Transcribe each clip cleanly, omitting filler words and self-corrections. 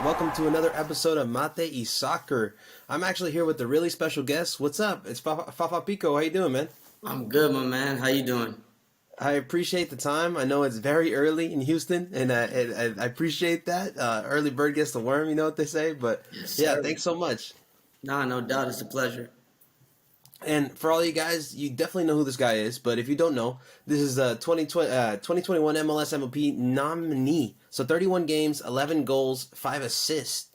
Welcome to another episode of Mate y Soccer. I'm actually here with a really special guest. What's up? It's Fafa Picault. How you doing, man? I'm good, my man. How you doing? I appreciate the time. I know it's very early in Houston, and I appreciate that. Early bird gets the worm, you know what they say? But Yes, yeah, sir. thanks so much. Nah, no doubt. It's a pleasure. And for all you guys, you definitely know who this guy is. But if you don't know, this is a 2021 MLS MVP nominee. So 31 games, 11 goals, 5 assists.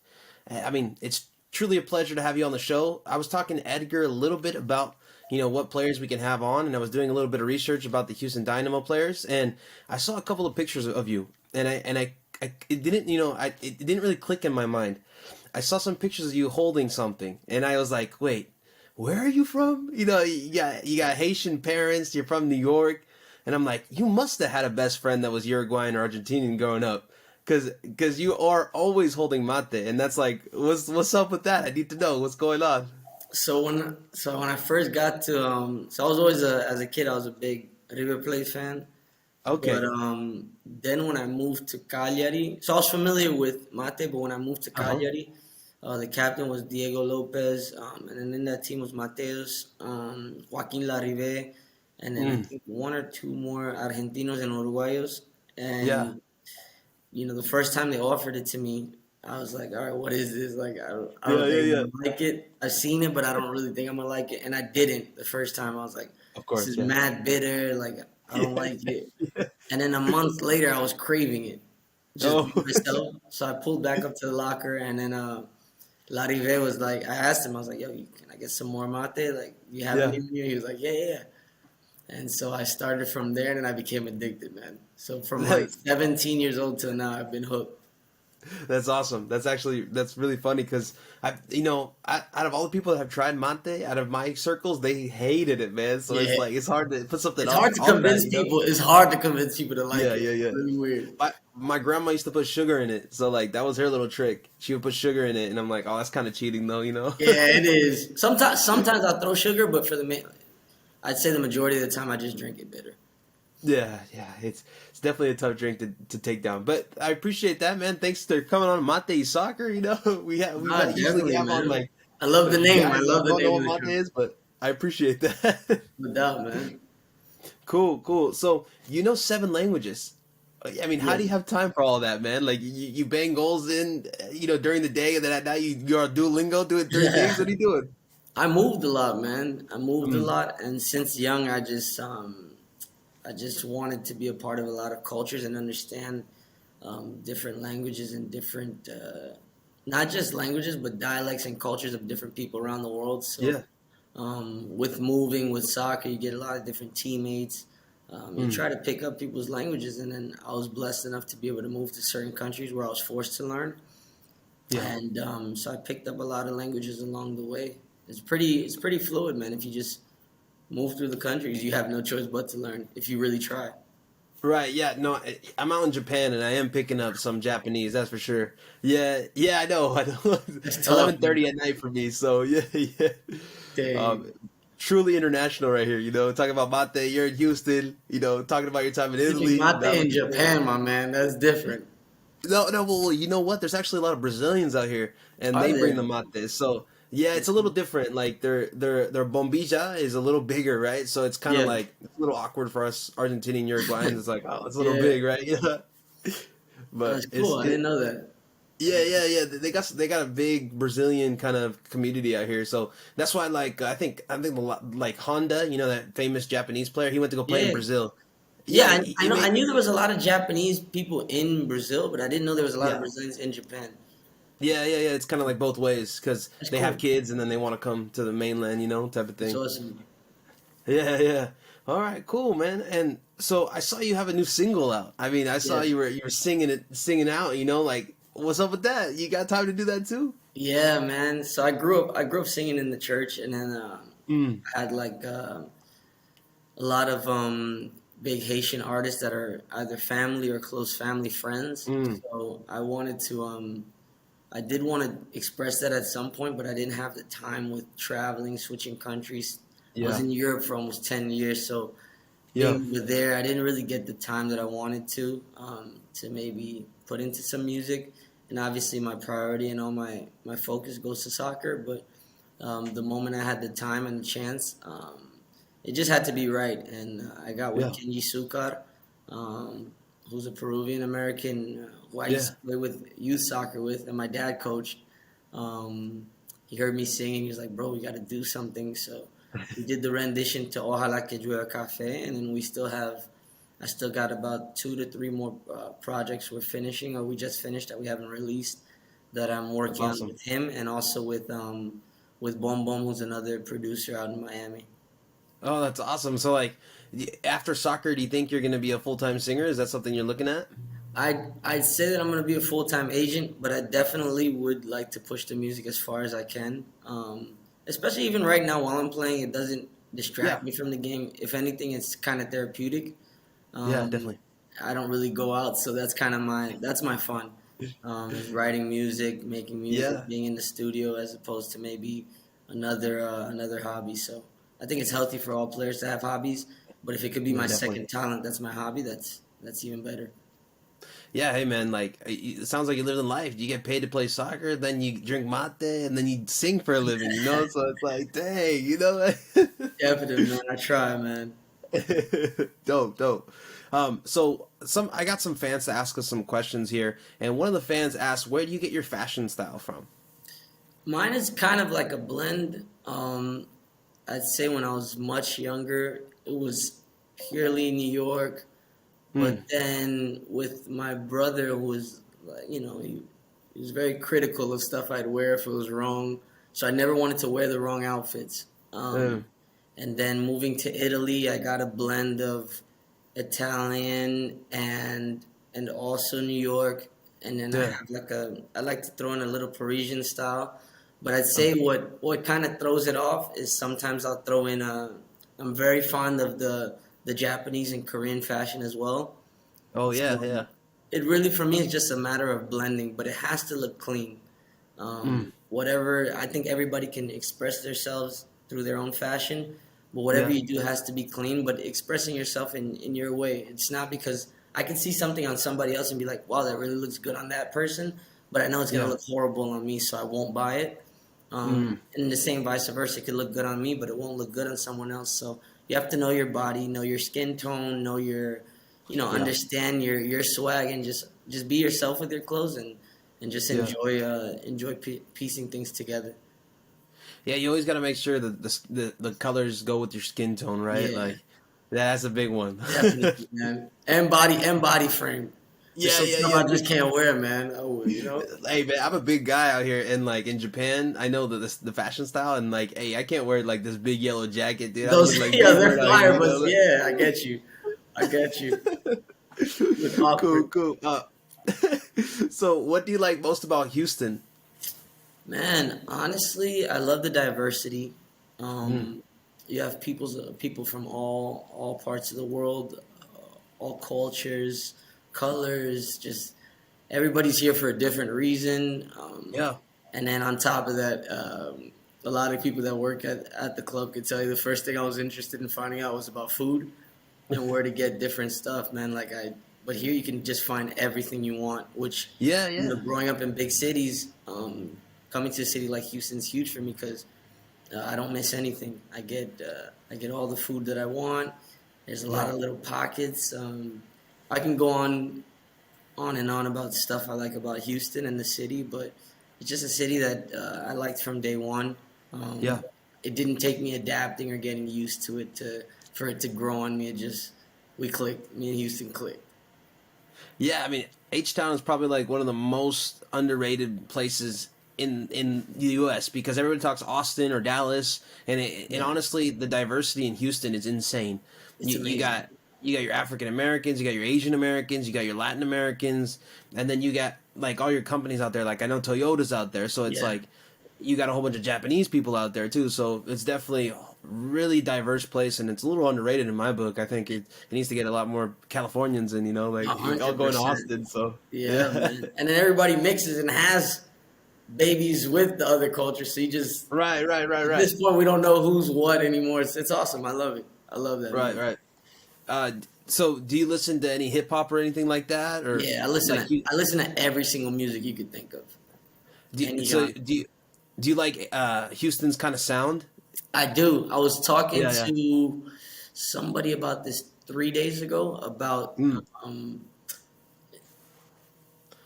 I mean, it's truly a pleasure to have you on the show. I was talking to Edgar a little bit about what players we can have on, and I was doing a little bit of research about the Houston Dynamo players, and I saw a couple of pictures of you, and I it didn't it didn't really click in my mind. I saw some pictures of you holding something, and I was like, wait, where are you from? You got Haitian parents. You're from New York, and I'm like, you must have had a best friend that was Uruguayan or Argentinian growing up, because you are always holding mate, and that's like, what's up with that? I need to know what's going on. So when I first got to so I was always as a kid I was a big River Plate fan, but Okay. then when I moved to Cagliari, so I was familiar with Mate, but when I moved to Uh huh. Cagliari, the captain was Diego Lopez, and then in that team was Mateus, Joaquin Larive, and then I Mm, think one or two more Argentinos and Uruguayos, yeah. and the first time they offered it to me, I was like, all right, what is this? Like, I Yeah. don't Yeah. think I'm Yeah. gonna like it. I've seen it, but I don't really think I'm gonna like it. And I didn't the first time. I was like, Of this course. is Yeah. mad bitter. Like, I don't Yeah. like it. And then a month later, I was craving it just by Oh. myself. So I pulled back up to the locker, and then Larive was like, I asked him, I was like, yo, can I get some more mate? Like, you have any Yeah. in here? He was like, yeah, yeah, yeah. And so I started from there, and then I became addicted, man. So from like That's 17 years old till now, I've been hooked. That's awesome. That's really funny because out of all the people that have tried mate, out of my circles, they hated it, man. So it's Yeah. like it's hard to put something It's hard to on that, convince you know? people. It's hard to convince people to like Yeah, it. yeah, It's yeah. really weird. My grandma used to put sugar in it, so like that was her little trick. She would put sugar in it, and I'm like, oh, that's kind of cheating, though, you know? Yeah, it is. Sometimes I throw sugar, but I'd say the majority of the time I just drink it bitter. Yeah, yeah. It's definitely a tough drink to take down, but I appreciate that, man. Thanks for coming on Mate Soccer. We Ah, usually definitely, have on man. like I love the name. I guys that love the don't know name of the what show. mate is, but I appreciate that. No doubt, man. Cool, cool. So you know seven languages. I mean, how Yeah. do you have time for all that, man? Like you bang goals in, during the day, and then at night you're on Duolingo doing three things. What are you doing? I moved a lot, man. I moved a Mm, lot, and since young, I just wanted to be a part of a lot of cultures and understand different languages and different, not just languages, but dialects and cultures of different people around the world. So, yeah. with moving, with soccer, you get a lot of different teammates. You Mm, try to pick up people's languages, and then I was blessed enough to be able to move to certain countries where I was forced to learn, yeah. and so I picked up a lot of languages along the way. It's pretty fluid, man. If you just move through the countries, you have no choice but to learn if you really try. Right. Yeah. No, I'm out in Japan, and I am picking up some Japanese. That's for sure. Yeah. Yeah. I know. I know. It's tough, man. 11:30 at night for me. So yeah. Yeah. Dang. Um, truly international right here. Talking about mate. You're in Houston. Talking about your time in Sipping Italy. mate Now in look at this. Japan, my man, that's different. No, no. Well, you know what? There's actually a lot of Brazilians out here, and Are they bring there? the mate. So yeah, it's a little different. Like their bombilla is a little bigger, right? So it's kind of Yeah. like it's a little awkward for us Argentinian Uruguayans. It's like, oh, it's a little Yeah. big, right? Yeah. But That's cool. I didn't know that. yeah, yeah, yeah. They got a big Brazilian kind of community out here, so that's why I think like Honda, that famous Japanese player, he went to go play in Yeah. Brazil. Yeah, Yeah, I he know. I made knew there was a lot of Japanese people in Brazil, but I didn't know there was a lot of yeah, Brazilians in Japan. yeah, yeah, yeah. It's kind of like both ways because That's they have cool. kids and then they want to come to the mainland, type of That's thing. awesome. Yeah, yeah. All right, cool, man. And so I saw you have a new single out. I mean, I saw Yeah. you were singing out. Like what's up with that? You got time to do that too? Yeah, man. So I grew up singing in the church, and then Mm, I had like a lot of big Haitian artists that are either family or close family friends. mm, So I did want to express that at some point, but I didn't have the time with traveling, switching countries. I was yeah, in Europe for almost 10 years, so yeah. being over there, I didn't really get the time that I wanted to maybe put into some music. and obviously my priority and all my focus goes to soccer. But the moment I had the time and the chance, it just had to be right. And I got with Yeah. Kenji Sukar, who's a Peruvian American who I used Yeah. to play with youth soccer with, and my dad coached. He heard me singing. He was like, "Bro, we got to do something." So we did the rendition to "Ojalá que llueva café," and then we still have. I still got about 2 to 3 more projects we're finishing, or we just finished that we haven't released, that I'm That's working on awesome. with him, and also with Bom Bom, who's another producer out in Miami. Oh, that's awesome. So like after soccer, do you think you're going to be a full-time singer? Is that something you're looking at? I'd say that I'm gonna be a full time agent, but I definitely would like to push the music as far as I can. Especially even right now while I'm playing, it doesn't Yeah. distract me from the game. If anything, it's kind of therapeutic. Yeah, Um, definitely. I don't really go out, so that's my fun. Is writing music, making music, Yeah. being in the studio, as opposed to maybe another hobby. So I think it's healthy for all players to have hobbies. But if it could be Yeah, my definitely. second talent, that's my hobby. That's even better. Yeah, hey man, like it sounds like you live in life. You get paid to play soccer, then you drink mate, and then you sing for a living, you know? So it's like, dang, you know? Like Definitely, man. I try, man. dope, dope. So some I got some fans to ask us some questions here, and one of the fans asked, "Where do you get your fashion style from?" Mine is kind of like a blend. I'd say when I was much younger, it was purely New York. But Hmm. then with my brother, who was like, he was very critical of stuff I'd wear if it was wrong. So I never wanted to wear the wrong outfits. Um, And then moving to Italy, I got a blend of Italian and also New York. And then I yeah. have I like to throw in a little Parisian style. But I'd say Okay. what kind of throws it off is sometimes I'll throw in I'm very fond of the Japanese and Korean fashion as well. Oh yeah, So yeah. it really for me is just a matter of blending, but it has to look clean. Mm, Whatever I think everybody can express themselves through their own fashion, but whatever yeah. you do has to be clean. But expressing yourself in your way, it's not because I can see something on somebody else and be like, "Wow, that really looks good on that person," but I know it's gonna Yeah. look horrible on me, so I won't buy it. Mm, And the same vice versa, it could look good on me, but it won't look good on someone else. So you have to know your body, know your skin tone, know your, yeah. understand your swag, and just be yourself with your clothes and just Yeah. enjoy piecing things together. Yeah, you always got to make sure that the colors go with your skin tone, right? Yeah, Like that's a big one. definitely, man. And body frame. There's Yeah, some yeah, stuff yeah. I just can't wear, man. Oh. Hey man, I'm a big guy out here, and like in Japan, I know the fashion style, and like, hey, I can't wear like this big yellow jacket, dude. I'm Those looking like yeah, Big they're Bird out here, fire, you but know? yeah, I get you. I get you. Look Cool, awkward. cool. So what do you like most about Houston? Man, honestly, I love the diversity. Mm, You have people from all parts of the world, all cultures, colors. Just everybody's here for a different reason. yeah, And then on top of that, a lot of people that work at the club could tell you the first thing I was interested in finding out was about food and where to get different stuff, man. But here you can just find everything you want. Which, yeah, yeah, growing up in big cities, coming to a city like Houston's huge for me because I don't miss anything. I get all the food that I want. There's a lot yeah, of little pockets. I can go on and on about stuff I like about Houston and the city, but it's just a city that I liked from day one. yeah. It didn't take me adapting or getting used to it for it to grow on me. It just we clicked. Me and Houston clicked. Yeah, I mean, H Town is probably like one of the most underrated places in the U.S. because everybody talks Austin or Dallas, and Yeah, honestly, the diversity in Houston is insane. it's You amazing. got your African Americans, you got your Asian Americans, you got your Latin Americans, and then you got like all your companies out there. Like I know Toyota's out there, so it's Yeah, like you got a whole bunch of Japanese people out there too. So it's definitely a really diverse place, and it's a little underrated in my book. I think it needs to get a lot more Californians in. You know, like a all hundred going to percent. Austin. So Yeah, yeah, man. And then everybody mixes and has babies with the other culture. So you just right, right, right, at right, this point we don't know who's what anymore. It's awesome. I love it. I love that, right, man. right. So, do you listen to any hip hop or anything like that, or Yeah, I listen like to I listen to every single music you could think of. Any so genre. do you like Houston's kind of sound? I do. I was talking Yeah, yeah. to somebody about this 3 days ago about Mm, um,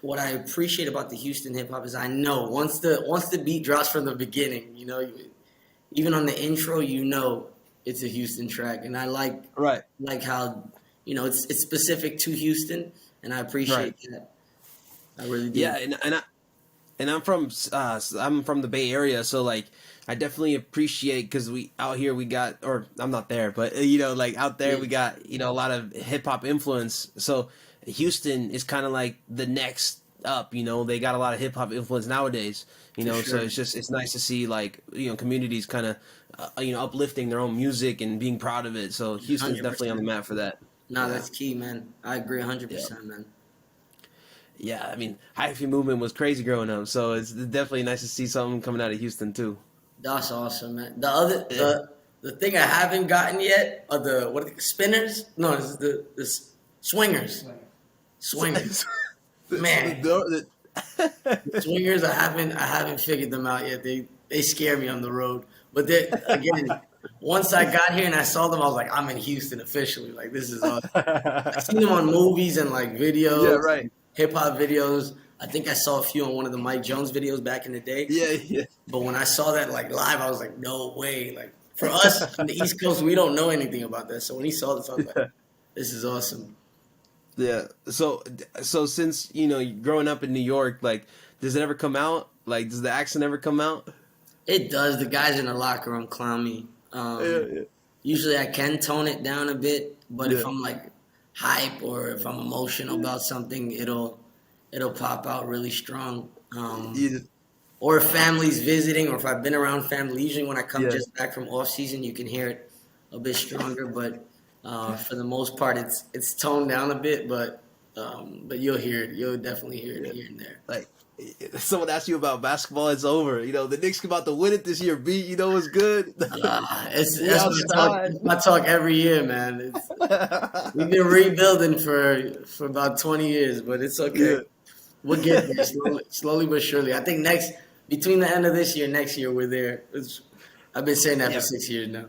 what I appreciate about the Houston hip hop is I know once the beat drops from the beginning, even on the intro, it's a Houston track, and I right, like how it's specific to Houston, and I right. appreciate that. I really do. Yeah, and I'm from the Bay Area, so like I definitely appreciate because we out here we got, or I'm not there, but like out there Yeah, we got a lot of hip hop influence. So Houston is kind of like the next up. They got a lot of hip hop influence nowadays. for So sure, it's nice to see like communities kind of uplifting their own music and being proud of it. So Houston's hundred definitely on the percent. map for that. No, Yeah. that's key, man. I agree, hundred Yeah. percent, man. Yeah, I mean, hyphy movement was crazy growing up, so it's definitely nice to see something coming out of Houston too. That's awesome, man. The other Yeah. the thing I haven't gotten yet are the what are the spinners? No, it's the swingers. Swingers. The Man, door, the swingers I haven't figured them out yet. They scare me on the road. But they again, once I got here and I saw them, I was like, I'm in Houston officially. Like this is awesome. I've seen them on movies and like yeah, videos, right. hip hop videos. I think I saw a few on one of the Mike Jones videos back in the day. Yeah, yeah, But when I saw that like live, I was like, no way. Like for us on the East Coast, we don't know anything about that. So when he saw this, I was like, yeah. this is awesome. Yeah. So since growing up in New York, like, does it ever come out? Like, does the accent ever come out? It does. The guys in the locker room clown me. Yeah, yeah, Usually I can tone it down a bit, but if yeah. I'm like hype or if I'm emotional about something, it'll pop out really strong. You Or if family's visiting, or if I've been around family. Usually when I come yeah. just back from off season, you can hear it a bit stronger. But for the most part, it's toned down a bit. But you'll hear it. You'll definitely hear it Yeah. here and there. Like, if someone asks you about basketball, it's over. The Knicks about to win it this year. B, what's good? It's We that's my talk. outside. It's my talk every year, man. We've been rebuilding for about 20 years, but it's okay. Yeah. We'll get there slowly but surely. I think between the end of this year, next year, we're there. I've been saying that for Yeah. 6 years now.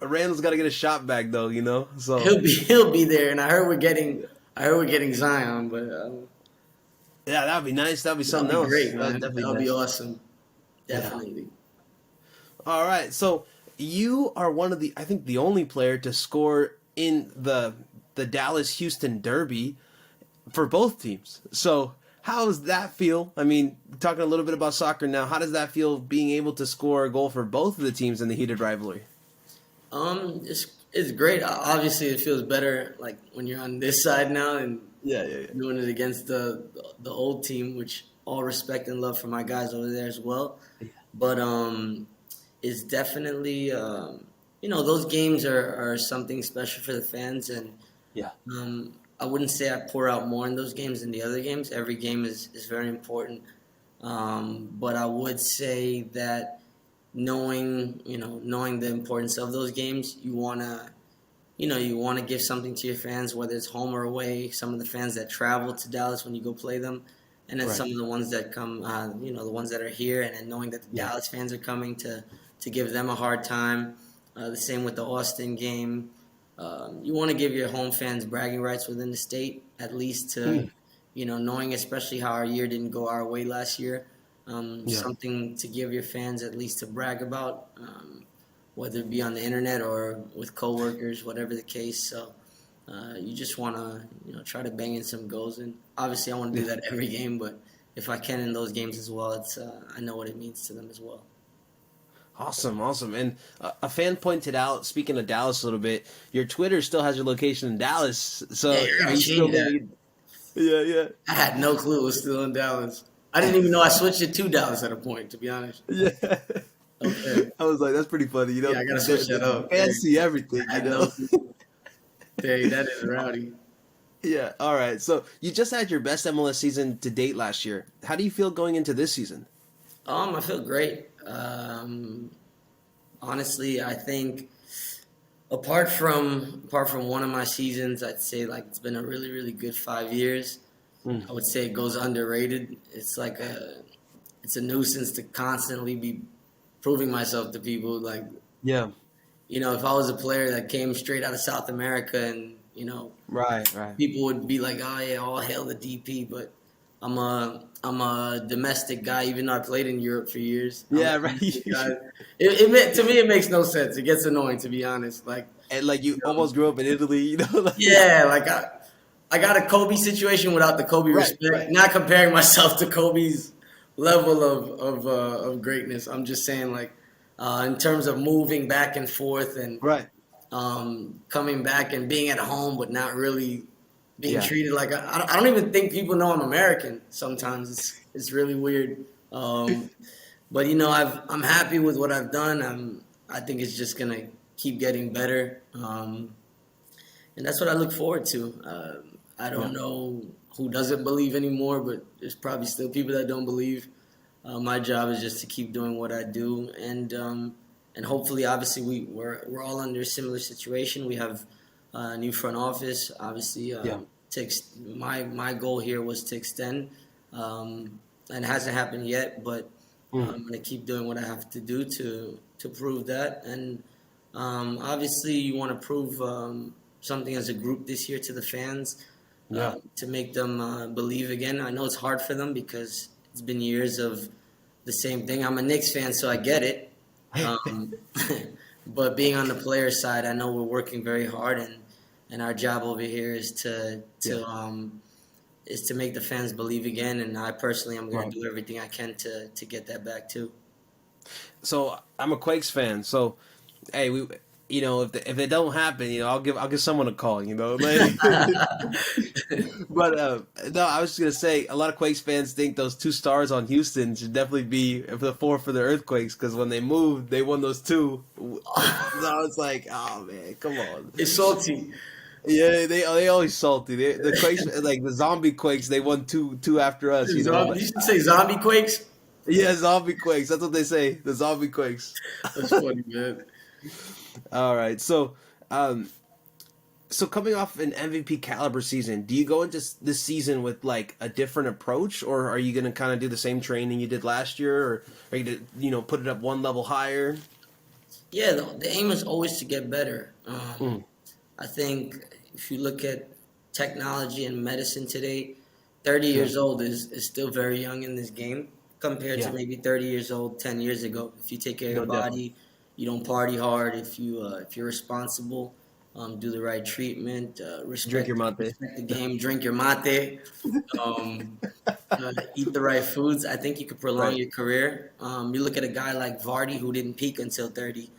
Randall's got to get a shot back though. So He'll be there, and I heard we're getting Zion, but yeah, that'd be nice. That'd be that'll something be else. great, That'd man. definitely be That'll be nice. awesome. Yeah. Definitely. All right. So you are one of I think the only player to score in the Dallas Houston Derby for both teams. So how does that feel? I mean, talking a little bit about soccer now, how does that feel being able to score a goal for both of the teams in the heated rivalry? It's great. Obviously, it feels better like when you're on this side now and Yeah, yeah, doing it against the old team, which all respect and love for my guys over there as well. But it's definitely those games are something special for the fans, and yeah, I wouldn't say I pour out more in those games than the other games. Every game is very important, but I would say that knowing the importance of those games, you want to give something to your fans, whether it's home or away. Some of the fans that travel to Dallas when you go play them, and then right. some of the ones that come, the ones that are here, and then knowing that the Yeah, Dallas fans are coming to give them a hard time. The same with the Austin game. You want to give your home fans bragging rights within the state, at least to, mm, knowing especially how our year didn't go our way last year. yeah, Something to give your fans at least to brag about. Whether it be on the internet or with coworkers, whatever the case. So you just want to try to bang in some goals, and obviously I want to do yeah. that every game. But if I can in those games as well, it's I know what it means to them as well. Awesome, awesome. And a fan pointed out, speaking of Dallas a little bit, your Twitter still has your location in Dallas. Yeah, So you're are gonna you still change that. gonna? Yeah, yeah, I had no clue it was still in Dallas. I didn't even know I switched it to Dallas at a point, to be honest. yeah. Okay. I was like, that's pretty funny. Yeah, I gotta switch that The up. fans see everything. I had no clue. Dang, that is rowdy. Yeah. All right. So you just had your best MLS season to date last year. How do you feel going into this season? I feel great. Honestly, I think Apart from one of my seasons, I'd say like it's been a really really good 5 years. Mm. I would say it goes underrated. It's a nuisance to constantly be proving myself to people. Like, Yeah. if I was a player that came straight out of South America and, Right. Right. people would be like, oh yeah, all hail the DP. But I'm a domestic guy, even though I played in Europe for years. I'm a Yeah. Right. domestic guy. To me, it makes no sense. It gets annoying, to be honest. Like, And like you you know, almost grew up in Italy, like, yeah, like I got a Kobe situation without the Kobe right. respect. Not comparing myself to Kobe's level of greatness. I'm just saying, like, in terms of moving back and forth and Right. coming back and being at home, but not really being Yeah. treated like I don't even think people know I'm American. Sometimes it's really weird. But I'm happy with what I've done. I think it's just gonna keep getting better. And that's what I look forward to. I Yeah. don't know who doesn't believe anymore, but there's probably still people that don't believe. My job is just to keep doing what I do, and hopefully, obviously, we're all under a similar situation. We have a new front office. Obviously, Yeah. my goal here was to extend, and it hasn't happened yet, but Mm. I'm gonna keep doing what I have to do to prove that. And obviously, you want to prove something as a group this year to the fans, Yeah. to make them believe again. I know it's hard for them because it's been years of the same thing. I'm a Knicks fan, so I get it. Um, but being on the player side, I know we're working very hard, and our job over here is to Yeah. make the fans believe again. And I personally am going Right. to do everything I can to get that back too. So I'm a Quakes fan. So hey, if it don't happen, I'll give someone a call. Like, but no, I was just gonna say a lot of Quakes fans think those two stars on Houston should definitely be the four for the Earthquakes because when they moved, they won those two. So it's like, oh man, come on. It's salty. Yeah, they always salty. The Quakes, like the zombie Quakes, they won two after us. You should say zombie quakes. Yeah, zombie Quakes. That's what they say. The zombie Quakes. That's funny, man. All right, um, so coming off an MVP caliber season, do you go into this season with like a different approach, or are you going to kind of do the same training you did last year, or are you to put it up one level higher? Yeah, the aim is always to get better. Mm. I think if you look at technology and medicine today, 30 Yeah, years old is still very young in this game compared to yeah, maybe 30 years old 10 years ago. If you take care of no, your definitely. body, you don't party hard. If you're responsible, do the right treatment, Drink your mate. respect the game, drink your mate, um, eat the right foods. I think you could prolong Right. your career. You look at a guy like Vardy who didn't peak until 30.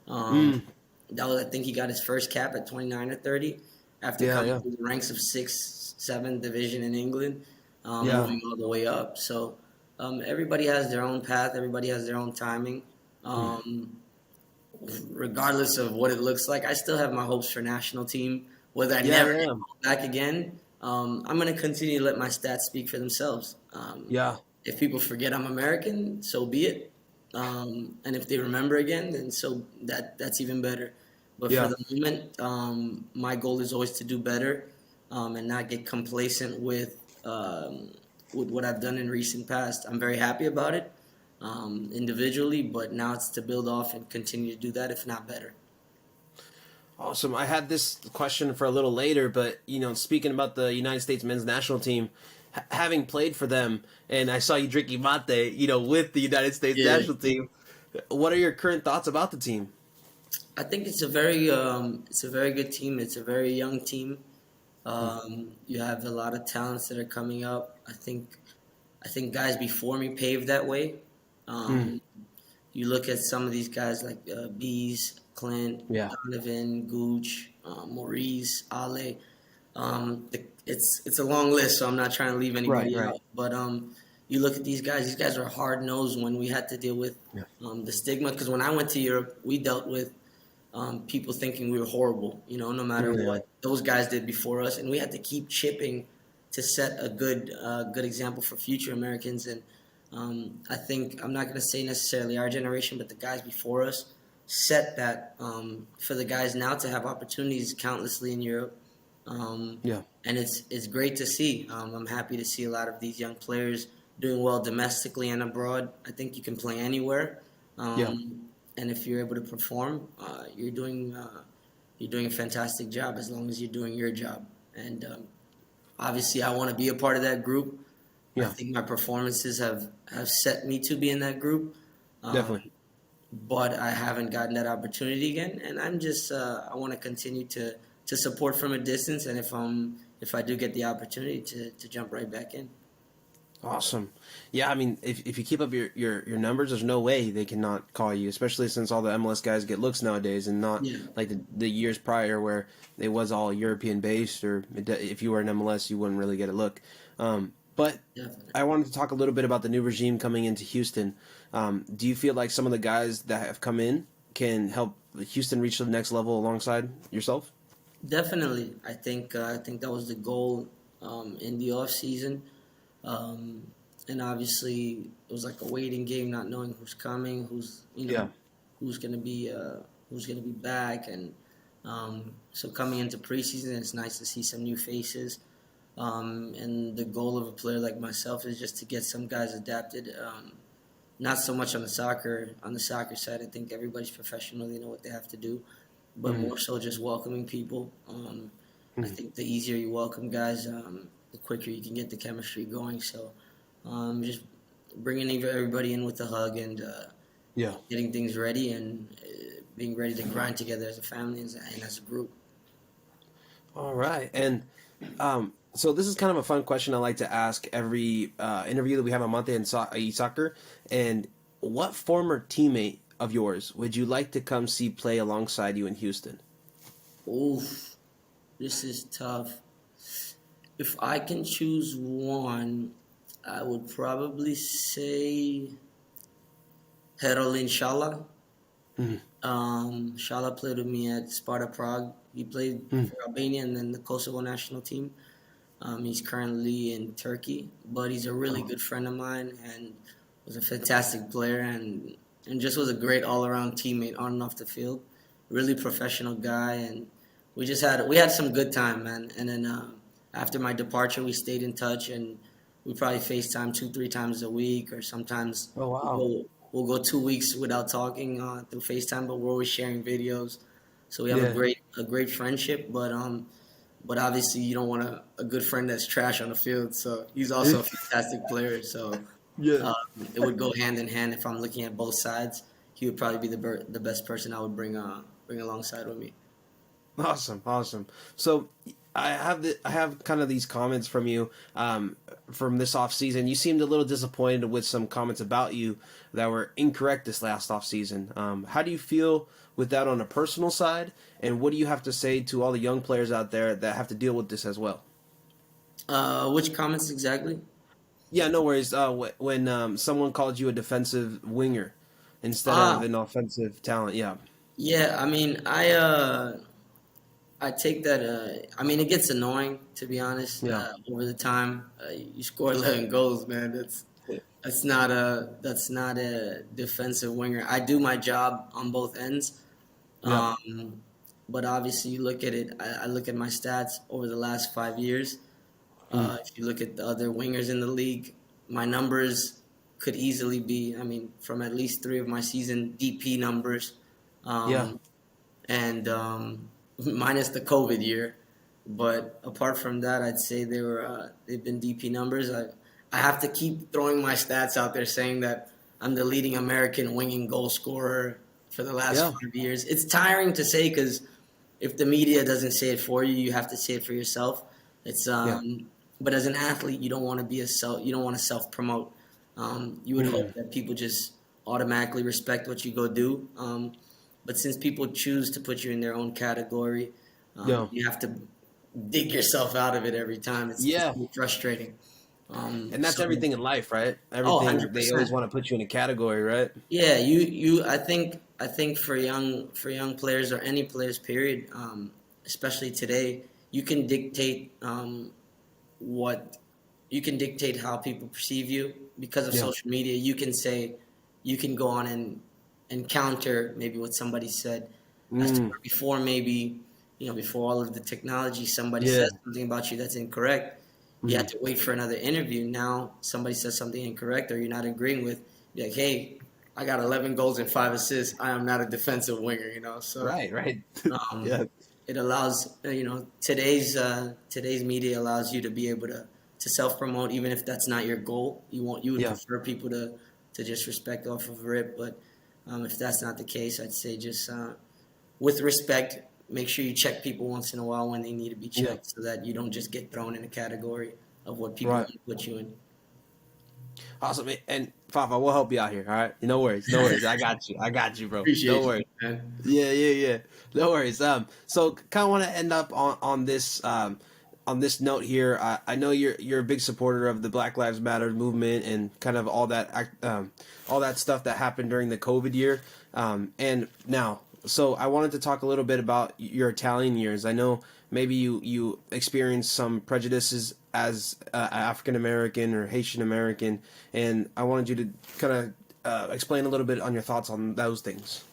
Um, Mm. I think he got his first cap at 29 or 30 after Yeah, coming yeah, through the ranks of sixth, seventh division in England, yeah. moving all the way up. So everybody has their own path. Everybody has their own timing. Mm. Um, Regardless of what it looks like, I still have my hopes for national team. Whether I Yeah, never yeah, get back again, I'm going to continue to let my stats speak for themselves. yeah, If people forget I'm American, so be it. And if they remember again, then that's even better. But for yeah. the moment, my goal is always to do better, and not get complacent with what I've done in recent past. I'm very happy about it, individually, but now it's to build off and continue to do that, if not better. Awesome. I had this question for a little later, but speaking about the United States men's national team, having played for them, and I saw you drinking mate, with the United States Yeah. national team. What are your current thoughts about the team? I think it's a very good team. It's a very young team. You have a lot of talents that are coming up. I think guys before me paved that way. Mm. Um, you look at some of these guys like Bees, Clint, Yeah. Donovan, Gooch, Maurice, Ale. It's a long list, so I'm not trying to leave Right. anybody Right. out. But you look at these guys. These guys are hard nosed when we had to deal with Yeah. the stigma. Because when I went to Europe, we dealt with people thinking we were horrible. No matter Yeah. what those guys did before us, and we had to keep chipping to set a good example for future Americans. And I think I'm not going to say necessarily our generation, but the guys before us set that for the guys now to have opportunities countlessly in Europe. Yeah. And it's great to see. I'm happy to see a lot of these young players doing well domestically and abroad. I think you can play anywhere, Yeah. and if you're able to perform, you're doing a fantastic job as long as you're doing your job. And obviously, I want to be a part of that group. I Yeah. think my performances have set me to be in that group. Um, Definitely. but I haven't gotten that opportunity again, and I'm just I want to continue to support from a distance, and if I do get the opportunity to jump right back in. Awesome. Yeah, I mean, if you keep up your numbers, there's no way they cannot call you, especially since all the MLS guys get looks nowadays and not Yeah, like the years prior where it was all European based, or if you were in MLS, you wouldn't really get a look. But definitely. I wanted to talk a little bit about the new regime coming into Houston. Do you feel like some of the guys that have come in can help Houston reach the next level alongside yourself? Definitely, I think that was the goal in the off season, um, and obviously it was like a waiting game, not knowing who's coming, Yeah. who's gonna be back, and so coming into preseason, it's nice to see some new faces. And the goal of a player like myself is just to get some guys adapted. Not so much on the soccer side. I think everybody's professional; they know what they have to do, but Hmm. more so just welcoming people. I think the easier you welcome guys, the quicker you can get the chemistry going. So, just bringing everybody in with a hug and Yeah. getting things ready and being ready to grind together as a family and as a group. All right. And so this is kind of a fun question I like to ask every interview that we have on Monday in Soccer. And what former teammate of yours would you like to come see play alongside you in Houston? Oof, this is tough. If I can choose one, I would probably say Herol Inshallah. Mhm. Shala played with me at Sparta Prague. He played Mhm. for Albania and then the Kosovo national team. He's currently in Turkey, but he's a really Oh, good friend of mine and was a fantastic player and just was a great all around teammate on and off the field. Really professional guy, and we had some good time, man. And then after my departure, we stayed in touch, and we probably FaceTime 2 3 times a week, or sometimes oh wow. we'll go 2 weeks without talking through FaceTime, but we're always sharing videos. So we have Yeah. a great friendship, but obviously you don't want a good friend that's trash on the field. So he's also a fantastic player. So Yeah. um, it would go hand in hand if I'm looking at both sides. He would probably be the best person I would bring alongside with me. Awesome, awesome. So I have kind of these comments from you from this off season. You seemed a little disappointed with some comments about you that were incorrect this last off season. How do you feel with that on a personal side, and what do you have to say to all the young players out there that have to deal with this as well? Which comments exactly? Yeah, no worries. When someone called you a defensive winger instead of Ah, an offensive talent, yeah, yeah. I mean, I take that. I mean, it gets annoying to be honest. yeah, Over the time, you score 11 goals, man. That's not a defensive winger. I do my job on both ends, yeah, um, but obviously you look at it. I look at my stats over the last 5 years. mm, If you look at the other wingers in the league, my numbers could easily be. I mean, from at least three of my season DP numbers. yeah, Um, and minus the COVID year. But apart from that, I'd say they've been DP numbers. I have to keep throwing my stats out there saying that I'm the leading American winging goal scorer for the last yeah, 5 years. It's tiring to say because if the media doesn't say it for you, you have to say it for yourself. It's yeah, but as an athlete, you don't want to you don't want to self promote. You would mm, hope that people just automatically respect what you go do. But since people choose to put you in their own category, yeah, you have to dig yourself out of it every time. It's yeah. really frustrating. And that's So, everything in life, right? oh, Everything they always 100%. want to put you in a category, right? Yeah, I think for young players or any players, period, especially today, you can dictate what you can dictate how people perceive you because of Yeah. social media. You can say you can go on and counter maybe what somebody said. As to Mm. where before, maybe, before all of the technology, somebody Yeah. says something about you that's incorrect. You Mm. have to wait for another interview. Now somebody says something incorrect or you're not agreeing with, you're like, hey, I got 11 goals and 5 assists. I am not a defensive winger. So Right. Right. um, Yeah. it allows, today's media allows you to be able to self promote, even if that's not your goal. You would Yeah. prefer people to just respect off of rip, but if that's not the case, I'd say just with respect, make sure you check people once in a while when they need to be Yeah. checked, so that you don't just get thrown in a category of what people Right. want to put you in. Awesome. And Fafa, we'll help you out here. All right. No worries. No worries. I got you. I got you, bro. Appreciate No you, worries. man. Yeah, yeah, yeah. No worries. So kind of want to end up on this note here. I know you're a big supporter of the Black Lives Matter movement and kind of all that stuff that happened during the COVID year. And now, so I wanted to talk a little bit about your Italian years. I know maybe you experienced some prejudices as African American or Haitian American, and I wanted you to kind of explain a little bit on your thoughts on those things.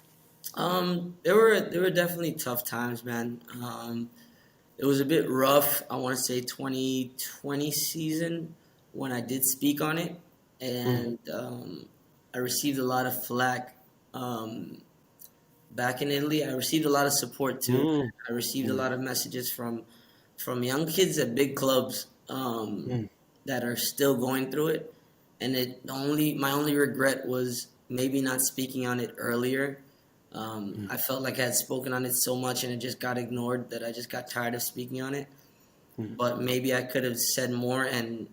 There were definitely tough times, man. It was a bit rough. I want to say 2020 season when I did speak on it, Mm, and I received a lot of flack. Back in Italy, I received a lot of support too. mm, I received a mm, lot of messages from young kids at big clubs mm, that are still going through it, and my only regret was maybe not speaking on it earlier. mm, I felt like I had spoken on it so much and it just got ignored that I just got tired of speaking on it. mm. But maybe I could have said more and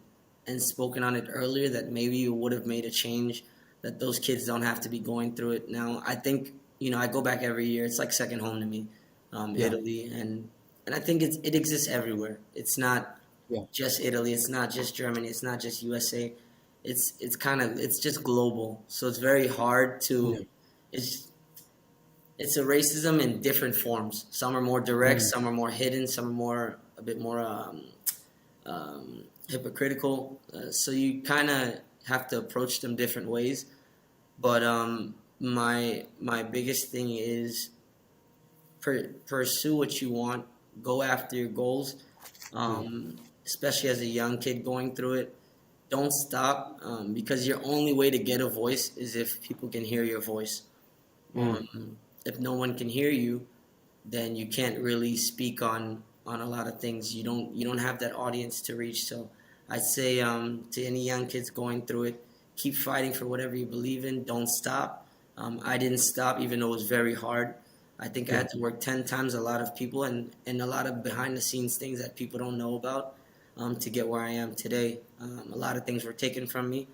spoken on it earlier, that maybe it would have made a change, that those kids don't have to be going through it now. I think, I go back every year. It's like second home to me, Yeah, Italy. And I think it exists everywhere. It's not yeah, just Italy. It's not just Germany. It's not just USA. It's just global. So it's very hard yeah. it's, it's a racism in different forms. Some are more direct, Mm, some are more hidden, some are a bit more hypocritical. So you kind of have to approach them different ways. But my biggest thing is pursue what you want, go after your goals. mm, Especially as a young kid going through it, don't stop, because your only way to get a voice is if people can hear your voice. mm. If no one can hear you, then you can't really speak on a lot of things. You don't have that audience to reach. So I'd say, to any young kids going through it, keep fighting for whatever you believe in. Don't stop. I didn't stop, even though it was very hard. I think I Yeah, had to work 10 times a lot of people, and a lot of behind the scenes things that people don't know about, to get where I am today. A lot of things were taken from me,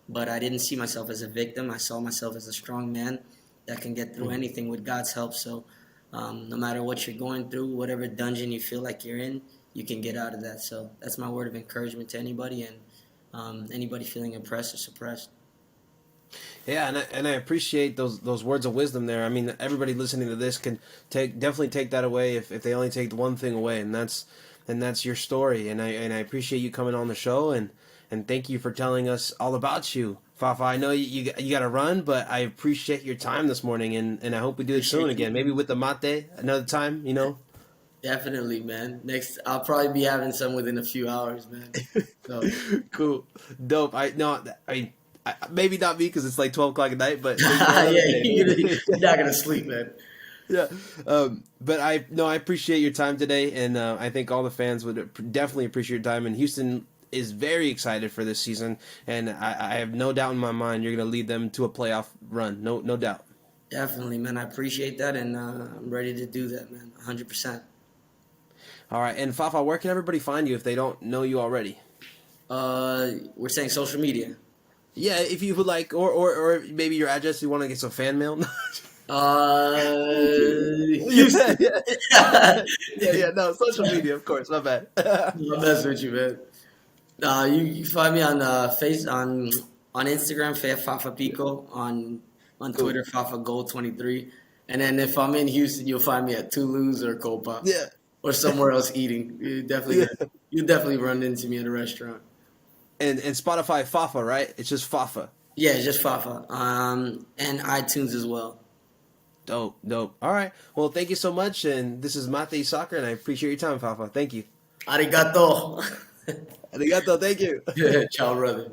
but I didn't see myself as a victim. I saw myself as a strong man that can get through mm. anything with God's help. So, no matter what you're going through, whatever dungeon you feel like you're in, you can get out of that. So that's my word of encouragement to anybody, and anybody feeling oppressed or suppressed. Yeah, and I appreciate those words of wisdom there. I mean, everybody listening to this can definitely take that away if they only take one thing away, and that's your story. And I appreciate you coming on the show, and thank you for telling us all about you, Fafa. I know you got to run, but I appreciate your time this morning, and I hope we do it soon Appreciate you. again. Maybe with the mate another time. You know. Definitely, man. Next, I'll probably be having some within a few hours, man. So, Cool, dope. I no, maybe not me because it's like 12 o'clock at night, but maybe for yeah, another you're day. not gonna sleep, man. Yeah, but I appreciate your time today, and I think all the fans would definitely appreciate your time. And Houston is very excited for this season, and I have no doubt in my mind you're going to lead them to a playoff run. No doubt. Definitely, man. I appreciate that, and I'm ready to do that, man. 100%. All right, and Fafa, where can everybody find you if they don't know you already? We're saying social media. Yeah, if you would like, or maybe your address. You want to get some fan mail? Yeah, Houston. yeah, I'm yeah. No, social media, of course. My bad. messing with you, man. You find me on on Instagram, Fafa Pico, on Cool. Twitter, Fafa Gold 23, and then if I'm in Houston, you'll find me at Toulouse or Copa Yeah, or somewhere else eating. yeah. You definitely run into me at a restaurant. And Spotify Fafa, right? It's just Fafa. Yeah, just Fafa. And iTunes as well. Dope, dope. All right. Well, thank you so much. And this is Mate Soccer, and I appreciate your time, Fafa. Thank you. Arigato. Arigato. Thank you. Ciao, brother.